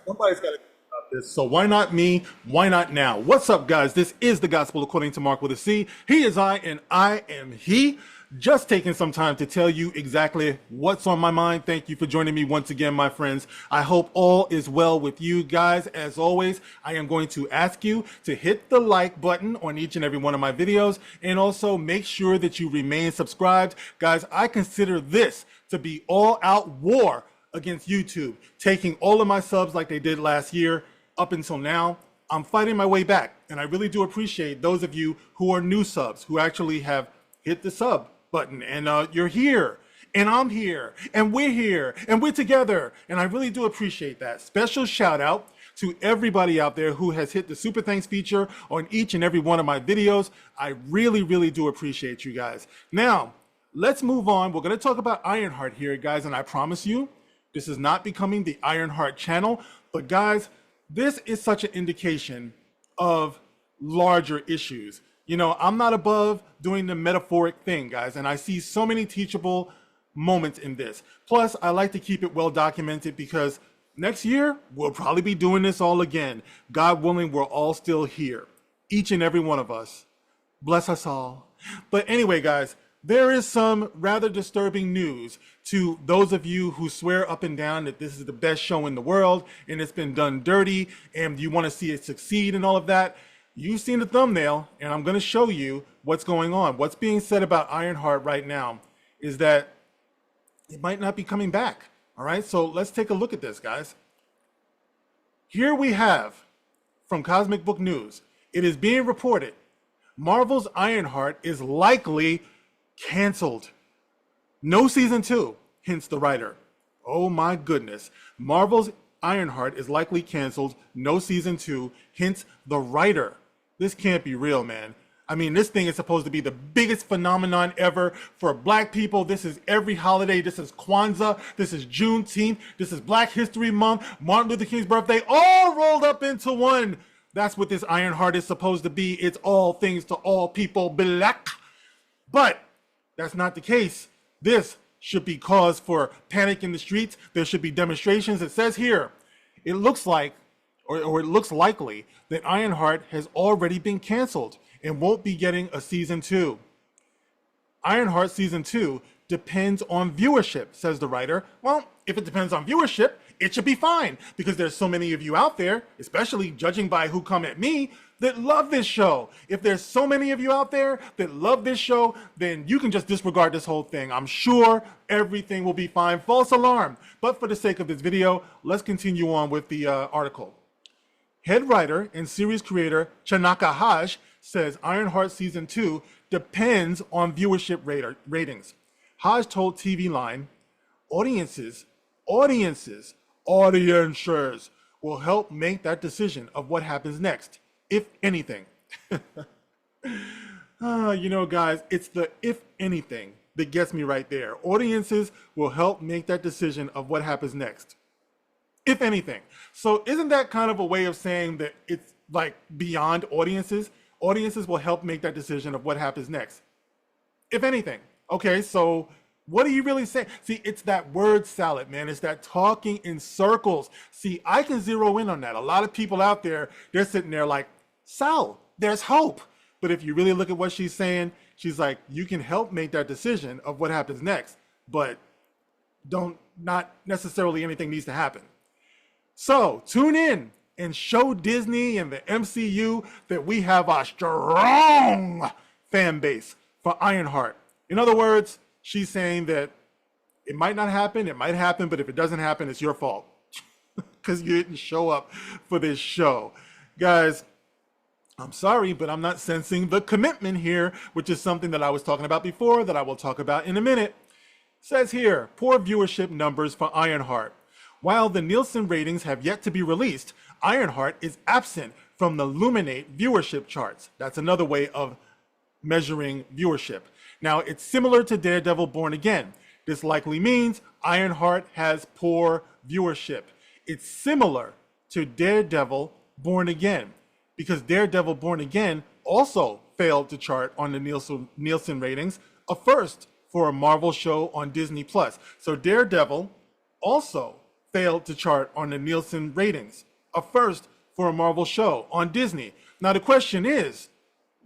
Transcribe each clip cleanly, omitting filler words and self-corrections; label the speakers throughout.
Speaker 1: Somebody's got to talk about this. So why not me? Why not now? What's up, guys? This is the Gospel According to Mark with a C. He is I, and I am he. Just taking some time to tell you exactly what's on my mind. Thank you for joining me once again, my friends. I hope all is well with you guys. As always, I am going to ask you to hit the like button on each and every one of my videos, and also make sure that you remain subscribed. Guys, I consider this to be all out war against YouTube, taking all of my subs like they did last year up until now. I'm fighting my way back, and I really do appreciate those of you who are new subs who actually have hit the sub button, and you're here, and I'm here, and we're together, and I really do appreciate that. Special shout out to everybody out there who has hit the super thanks feature on each and every one of my videos. I really do appreciate you guys. Now, let's move on. We're going to talk about Ironheart here, guys, and I promise you, this is not becoming the Ironheart channel, but guys, this is such an indication of larger issues. You know, I'm not above doing the metaphoric thing, guys, and I see so many teachable moments in this. Plus, I like to keep it well documented because next year, we'll probably be doing this all again. God willing, we're all still here. Each and every one of us. Bless us all. But anyway, guys, there is some rather disturbing news to those of you who swear up and down that this is the best show in the world and it's been done dirty and you want to see it succeed and all of that. You've seen the thumbnail, and I'm going to show you what's going on. What's being said about Ironheart right now is that it might not be coming back. All right, so let's take a look at this, guys. Here we have from Cosmic Book News. It is being reported Marvel's Ironheart is likely canceled. No season 2, hints the writer. Oh my goodness. Marvel's Ironheart is likely canceled. No season 2, hints the writer. This can't be real, man. I mean, this thing is supposed to be the biggest phenomenon ever for Black people. This is every holiday. This is Kwanzaa. This is Juneteenth. This is Black History Month, Martin Luther King's birthday, all rolled up into one. That's what this Ironheart is supposed to be. It's all things to all people black. But that's not the case. This should be cause for panic in the streets. There should be demonstrations. It says here, it looks like, or it looks likely that Ironheart has already been canceled and won't be getting a season 2. Ironheart season 2 depends on viewership, says the writer. Well, if it depends on viewership, it should be fine because there's so many of you out there, especially judging by who come at me, that love this show. If there's so many of you out there that love this show, then you can just disregard this whole thing. I'm sure everything will be fine. False alarm. But for the sake of this video, let's continue on with the article. Head writer and series creator Chanaka Haj says Ironheart season 2 depends on viewership ratings. Haj told TV Line, audiences will help make that decision of what happens next, if anything. You know, guys, it's the if anything that gets me right there. Audiences will help make that decision of what happens next, if anything. So isn't that kind of a way of saying that it's like beyond audiences? Audiences will help make that decision of what happens next, if anything. Okay, so what are you really saying? See, it's that word salad, man. It's that talking in circles. See, I can zero in on that. A lot of people out there, they're sitting there like, Sal, there's hope. But if you really look at what she's saying, she's like, you can help make that decision of what happens next, but not necessarily anything needs to happen. So tune in and show Disney and the MCU that we have a strong fan base for Ironheart. In other words, she's saying that it might not happen, it might happen, but if it doesn't happen, it's your fault because you didn't show up for this show. Guys, I'm sorry, but I'm not sensing the commitment here, which is something that I was talking about before that I will talk about in a minute. It says here, poor viewership numbers for Ironheart. While the Nielsen ratings have yet to be released, Ironheart is absent from the Luminate viewership charts. That's another way of measuring viewership. Now, it's similar to Daredevil Born Again. This likely means Ironheart has poor viewership. It's similar to Daredevil Born Again because Daredevil Born Again also failed to chart on the Nielsen ratings, a first for a Marvel show on Disney+. So Daredevil also failed to chart on the Nielsen ratings, a first for a Marvel show on Disney. Now the question is,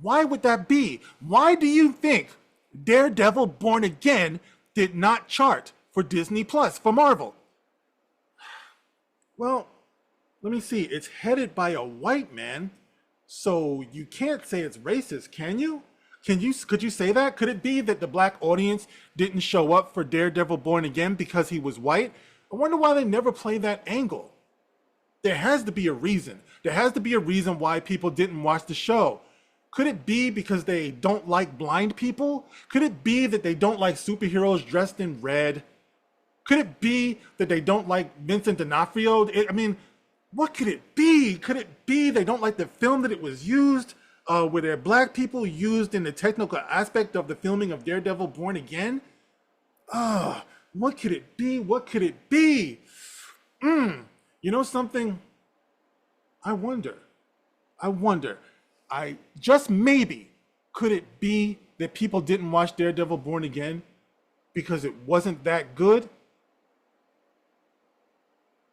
Speaker 1: why would that be? Why do you think Daredevil Born Again did not chart for Disney Plus for Marvel? Well, let me see. It's headed by a white man, so you can't say it's racist, can you? Could you say that? Could it be that the black audience didn't show up for Daredevil Born Again because he was white? I wonder why they never play that angle. There has to be a reason. There has to be a reason why people didn't watch the show. Could it be because they don't like blind people? Could it be that they don't like superheroes dressed in red? Could it be that they don't like Vincent D'Onofrio? What could it be? Could it be they don't like the film that it was used? Were there black people used in the technical aspect of the filming of Daredevil Born Again? What could it be? What could it be? You know something? I wonder. Just maybe, could it be that people didn't watch Daredevil Born Again because it wasn't that good?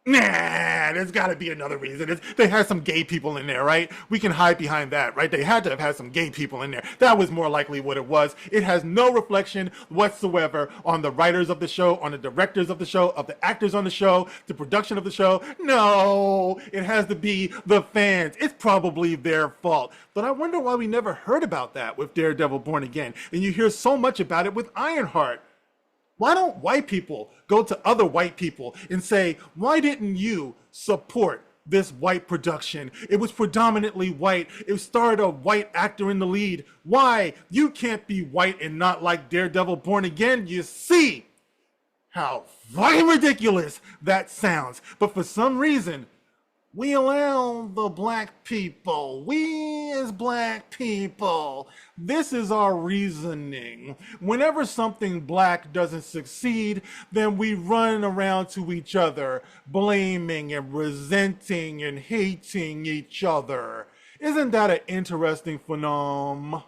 Speaker 1: Nah, there's got to be another reason. They had some gay people in there, right? We can hide behind that, right? They had to have had some gay people in there. That was more likely what it was. It has no reflection whatsoever on the writers of the show, on the directors of the show, of the actors on the show, the production of the show. No, it has to be the fans. It's probably their fault. But I wonder why we never heard about that with Daredevil Born Again. And you hear so much about it with Ironheart. Why don't white people go to other white people and say, why didn't you support this white production? It was predominantly white. It starred a white actor in the lead. Why? You can't be white and not like Daredevil Born Again. You see how fucking ridiculous that sounds. But for some reason, we allow the black people. We as black people. This is our reasoning. Whenever something black doesn't succeed, then we run around to each other, blaming and resenting and hating each other. Isn't that an interesting phenomenon?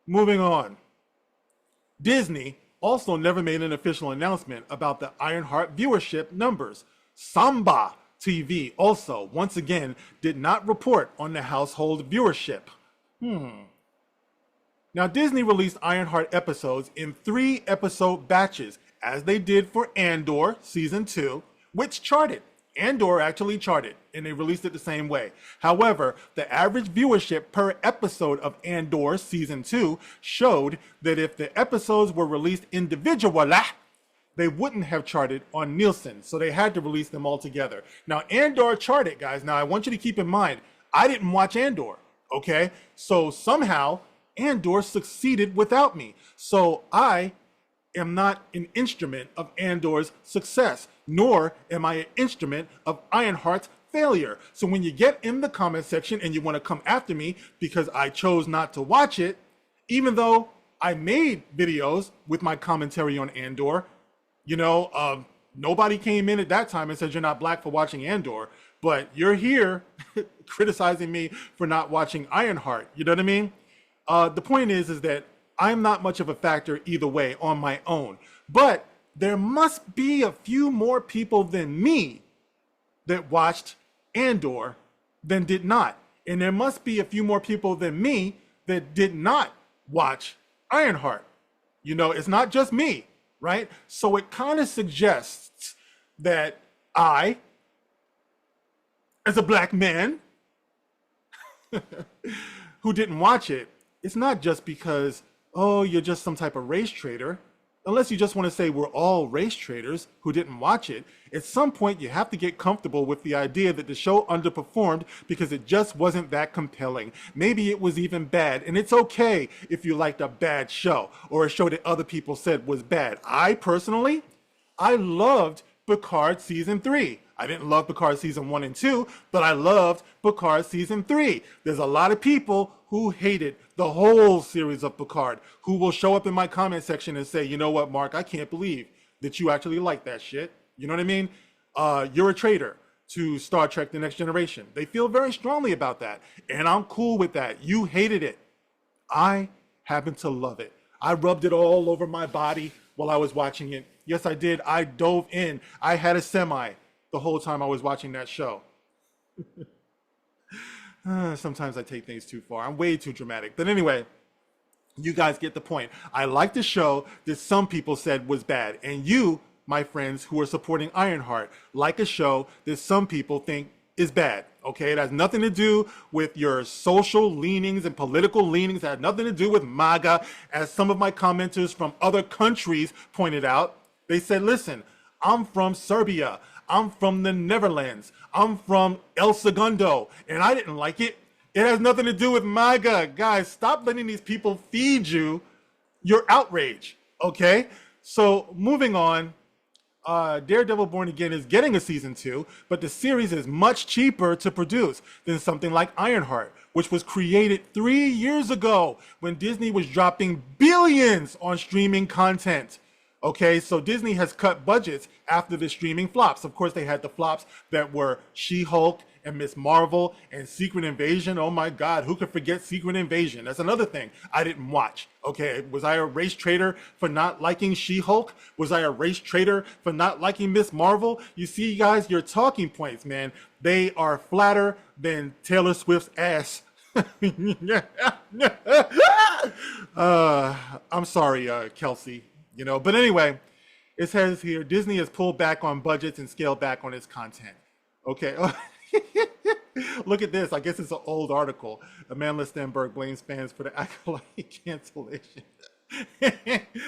Speaker 1: Moving on. Disney also never made an official announcement about the Ironheart viewership numbers. Samba TV also, once again, did not report on the household viewership. Now, Disney released Ironheart episodes in 3-episode batches, as they did for Andor Season 2, which charted. Andor actually charted, and they released it the same way. However, the average viewership per episode of Andor Season 2 showed that if the episodes were released individually, they wouldn't have charted on Nielsen, so they had to release them all together. Now, Andor charted, guys. Now, I want you to keep in mind, I didn't watch Andor, okay? So somehow, Andor succeeded without me. So I am not an instrument of Andor's success, nor am I an instrument of Ironheart's failure. So when you get in the comment section and you want to come after me because I chose not to watch it, even though I made videos with my commentary on Andor, nobody came in at that time and said you're not black for watching Andor, but you're here criticizing me for not watching Ironheart. You know what I mean? The point is that I'm not much of a factor either way on my own, but there must be a few more people than me that watched Andor than did not. And there must be a few more people than me that did not watch Ironheart. It's not just me. Right? So it kind of suggests that I, as a black man who didn't watch it, it's not just because, you're just some type of race traitor. Unless you just want to say we're all race traitors who didn't watch it. At some point, you have to get comfortable with the idea that the show underperformed because it just wasn't that compelling. Maybe it was even bad, and it's okay if you liked a bad show or a show that other people said was bad. I personally loved Picard Season 3. I didn't love Picard Season 1 and 2, but I loved Picard Season 3. There's a lot of people who hated the whole series of Picard who will show up in my comment section and say, you know what, Mark, I can't believe that you actually like that shit. You know what I mean? You're a traitor to Star Trek The Next Generation. They feel very strongly about that, and I'm cool with that. You hated it. I happen to love it. I rubbed it all over my body while I was watching it. Yes, I did. I dove in. I had a semi the whole time I was watching that show. Sometimes I take things too far. I'm way too dramatic. But anyway, you guys get the point. I like the show that some people said was bad. And you, my friends who are supporting Ironheart, like a show that some people think is bad. Okay, it has nothing to do with your social leanings and political leanings. It has nothing to do with MAGA, as some of my commenters from other countries pointed out. They said, listen, I'm from Serbia. I'm from the Netherlands. I'm from El Segundo, and I didn't like it. It has nothing to do with MAGA. Guys, stop letting these people feed you your outrage, okay? So moving on, Daredevil Born Again is getting a season 2, but the series is much cheaper to produce than something like Ironheart, which was created 3 years ago when Disney was dropping billions on streaming content. Okay, so Disney has cut budgets after the streaming flops. Of course, they had the flops that were She-Hulk and Miss Marvel and Secret Invasion. Oh my God, who could forget Secret Invasion? That's another thing I didn't watch. Okay, was I a race traitor for not liking She-Hulk? Was I a race traitor for not liking Miss Marvel? You see, guys, your talking points, man, they are flatter than Taylor Swift's ass. I'm sorry, Kelsey. You know, but anyway, it says here, Disney has pulled back on budgets and scaled back on its content. Okay. Look at this. I guess it's an old article. Amanda Stenberg blames fans for the acolyte cancellation.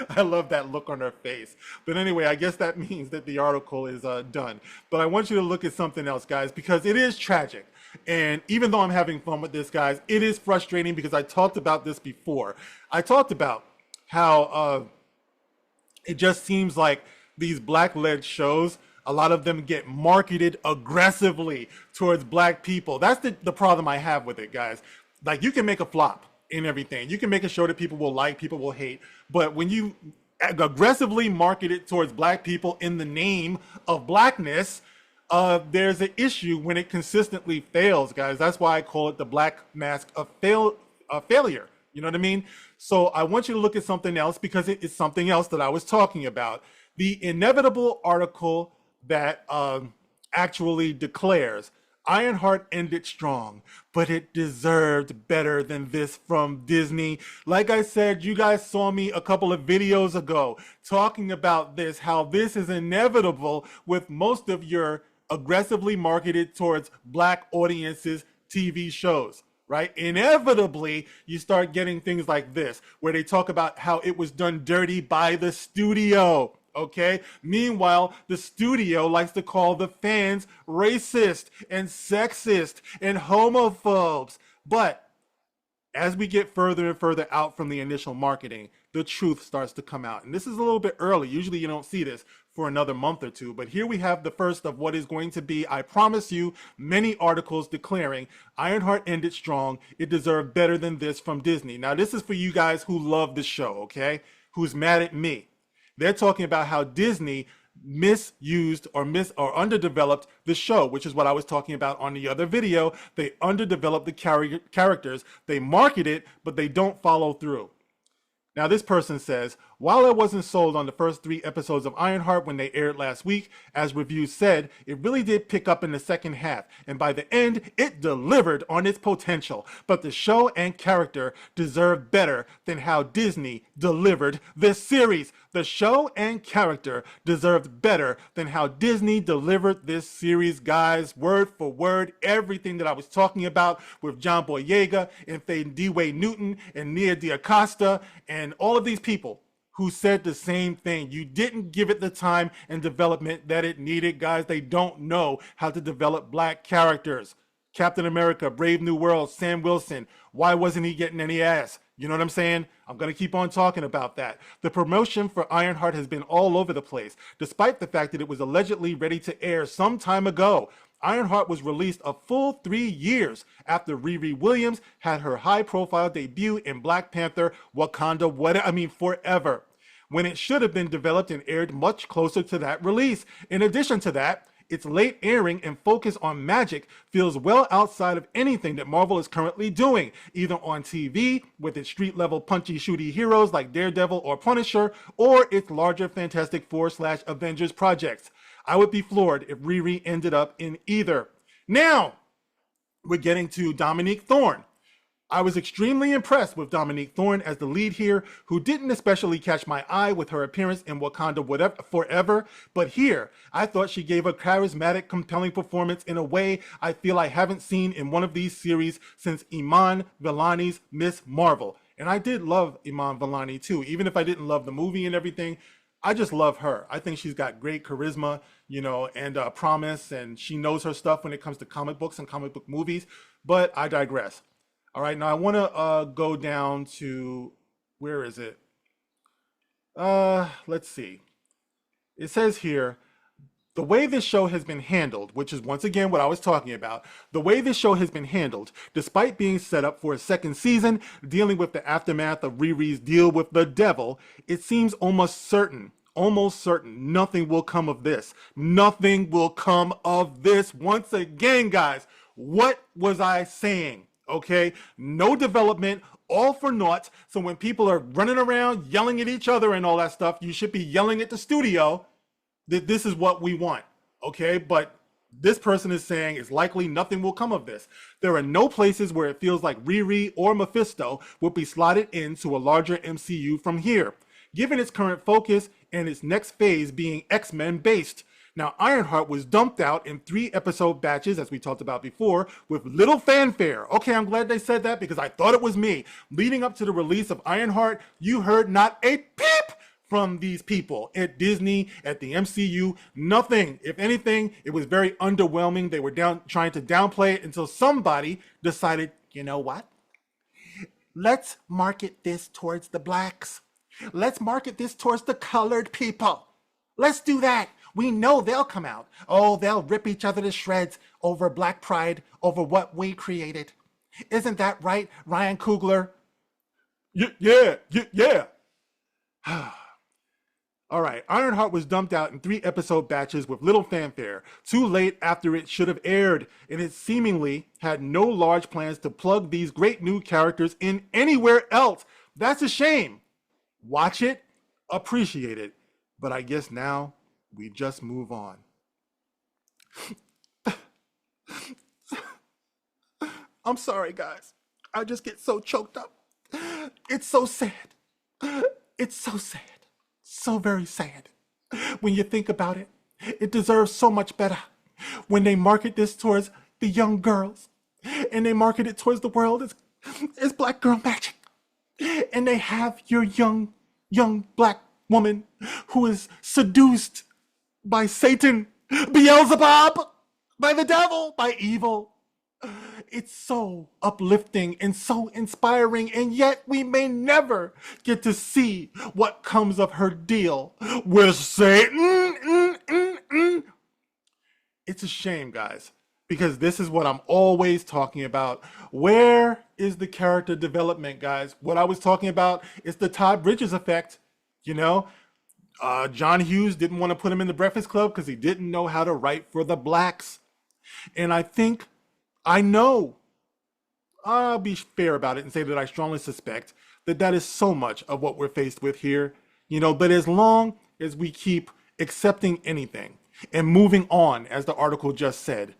Speaker 1: I love that look on her face. But anyway, I guess that means that the article is done. But I want you to look at something else, guys, because it is tragic. And even though I'm having fun with this, guys, it is frustrating because I talked about this before. I talked about how it just seems like these black-led shows, a lot of them get marketed aggressively towards black people. That's the problem I have with it, guys. Like, you can make a flop in everything. You can make a show that people will like, people will hate. But when you aggressively market it towards black people in the name of blackness, there's an issue when it consistently fails, guys. That's why I call it the black mask of failure. You know what I mean? So I want you to look at something else because it is something else that I was talking about. The inevitable article that actually declares Ironheart ended strong, but it deserved better than this from Disney. Like I said, you guys saw me a couple of videos ago talking about this, how this is inevitable with most of your aggressively marketed towards black audiences TV shows. Right? Inevitably, you start getting things like this, where they talk about how it was done dirty by the studio. Okay? Meanwhile, the studio likes to call the fans racist and sexist and homophobes. But as we get further and further out from the initial marketing, the truth starts to come out. And this is a little bit early. Usually you don't see this for another month or two. But here we have the first of what is going to be, I promise you, many articles declaring Ironheart ended strong. It deserved better than this from Disney. Now, this is for you guys who love the show, okay? Who's mad at me. They're talking about how Disney misused or underdeveloped the show, which is what I was talking about on the other video. They underdeveloped the characters. They market it, but they don't follow through. Now, this person says, while I wasn't sold on the first 3 episodes of Ironheart when they aired last week, as reviews said, it really did pick up in the second half, and by the end, it delivered on its potential. But the show and character deserve better than how Disney delivered this series. The show and character deserved better than how Disney delivered this series, guys. Word for word, everything that I was talking about with John Boyega and Faye D-Way Newton and Nia DaCosta and all of these people who said the same thing. You didn't give it the time and development that it needed, guys. They don't know how to develop black characters. Captain America, Brave New World, Sam Wilson. Why wasn't he getting any ass? You know what I'm saying? I'm going to keep on talking about that. The promotion for Ironheart has been all over the place, despite the fact that it was allegedly ready to air some time ago. Ironheart was released a full 3 years after Riri Williams had her high-profile debut in Black Panther: Wakanda Forever, when it should have been developed and aired much closer to that release. In addition to that, its late airing and focus on magic feels well outside of anything that Marvel is currently doing, either on TV with its street-level punchy-shooty heroes like Daredevil or Punisher, or its larger Fantastic Four/Avengers projects. I would be floored if Riri ended up in either. Now, we're getting to Dominique Thorne. I was extremely impressed with Dominique Thorne as the lead here, who didn't especially catch my eye with her appearance in Wakanda Forever, but here, I thought she gave a charismatic, compelling performance in a way I feel I haven't seen in one of these series since Iman Vellani's Miss Marvel. And I did love Iman Vellani too, even if I didn't love the movie and everything. I just love her. I think she's got great charisma, you know, and promise, and she knows her stuff when it comes to comic books and comic book movies, but I digress. All right, now I want to go down to, where is it? Let's see. It says here, the way this show has been handled, which is once again what I was talking about, the way this show has been handled, despite being set up for a second season, dealing with the aftermath of Riri's deal with the devil, it seems almost certain nothing will come of this. Nothing will come of this. Once again, guys, what was I saying? Okay, no development, all for naught. So when people are running around yelling at each other and all that stuff, you should be yelling at the studio that this is what we want. Okay, but this person is saying it's likely nothing will come of this. There are no places where it feels like Riri or Mephisto will be slotted into a larger MCU from here, given its current focus and its next phase being X-Men based. Now, Ironheart was dumped out in 3-episode batches, as we talked about before, with little fanfare. Okay, I'm glad they said that because I thought it was me. Leading up to the release of Ironheart, you heard not a peep from these people at Disney, at the MCU, nothing. If anything, it was very underwhelming. They were trying to downplay it until somebody decided, you know what? Let's market this towards the blacks. Let's market this towards the colored people. Let's do that. We know they'll come out. Oh, they'll rip each other to shreds over Black Pride, over what we created. Isn't that right, Ryan Coogler? Yeah. All right, Ironheart was dumped out in 3-episode batches with little fanfare, too late after it should have aired, and it seemingly had no large plans to plug these great new characters in anywhere else. That's a shame. Watch it, appreciate it, but I guess now we just move on. I'm sorry, guys. I just get so choked up. It's so sad. It's so sad. So very sad. When you think about it, it deserves so much better. When they market this towards the young girls, and they market it towards the world as black girl magic. And they have your young black woman who is seduced by Satan, Beelzebub, by the devil, by evil. It's so uplifting and so inspiring, and yet we may never get to see what comes of her deal with Satan. It's a shame, guys, because this is what I'm always talking about. Where is the character development, guys? What I was talking about is the Todd Bridges effect, you know? John Hughes didn't want to put him in the Breakfast Club because he didn't know how to write for the blacks. And I know, I'll be fair about it and say that I strongly suspect that is so much of what we're faced with here. You know, but as long as we keep accepting anything and moving on, as the article just said,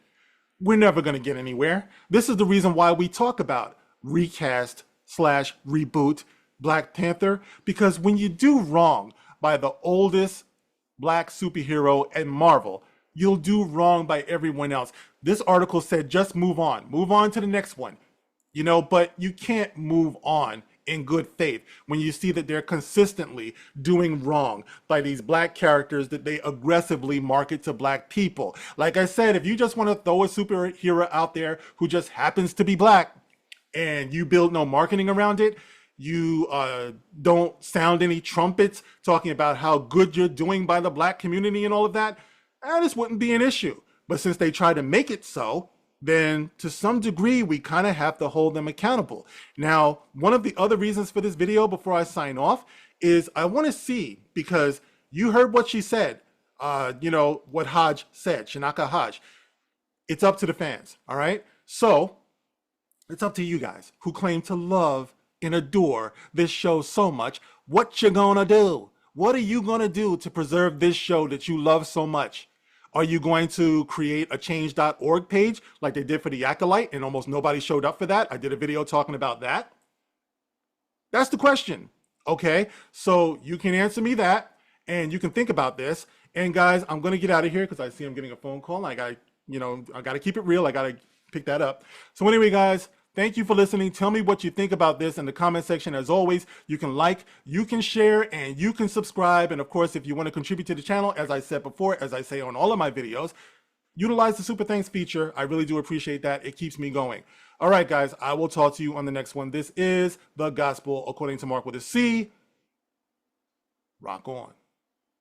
Speaker 1: we're never going to get anywhere. This is the reason why we talk about recast/reboot Black Panther, because when you do wrong by the oldest black superhero in Marvel, you'll do wrong by everyone else. This article said just move on to the next one, you know, but you can't move on in good faith when you see that they're consistently doing wrong by these black characters that they aggressively market to black people. Like I said, if you just want to throw a superhero out there who just happens to be black and you build no marketing around it, you don't sound any trumpets talking about how good you're doing by the black community and all of that, this wouldn't be an issue. But since they try to make it so, then to some degree, we kind of have to hold them accountable. Now, one of the other reasons for this video before I sign off is I want to see, because you heard what she said. you know, what Hodge said, Shinaka Hodge. It's up to the fans, all right? So it's up to you guys who claim to love and adore this show so much. What you gonna do? What are you gonna do to preserve this show that you love so much? Are you going to create a change.org page like they did for the Acolyte and almost nobody showed up for that? I did a video talking about that. That's the question, okay? So you can answer me that and you can think about this. And guys, I'm gonna get out of here because I see I'm getting a phone call. I gotta keep it real. I gotta pick that up. So anyway, guys, thank you for listening. Tell me what you think about this in the comment section. As always, you can like, you can share, and you can subscribe. And of course, if you want to contribute to the channel, as I said before, as I say on all of my videos, utilize the Super Thanks feature. I really do appreciate that. It keeps me going. All right, guys, I will talk to you on the next one. This is The Gospel According to Mark with a C. Rock on.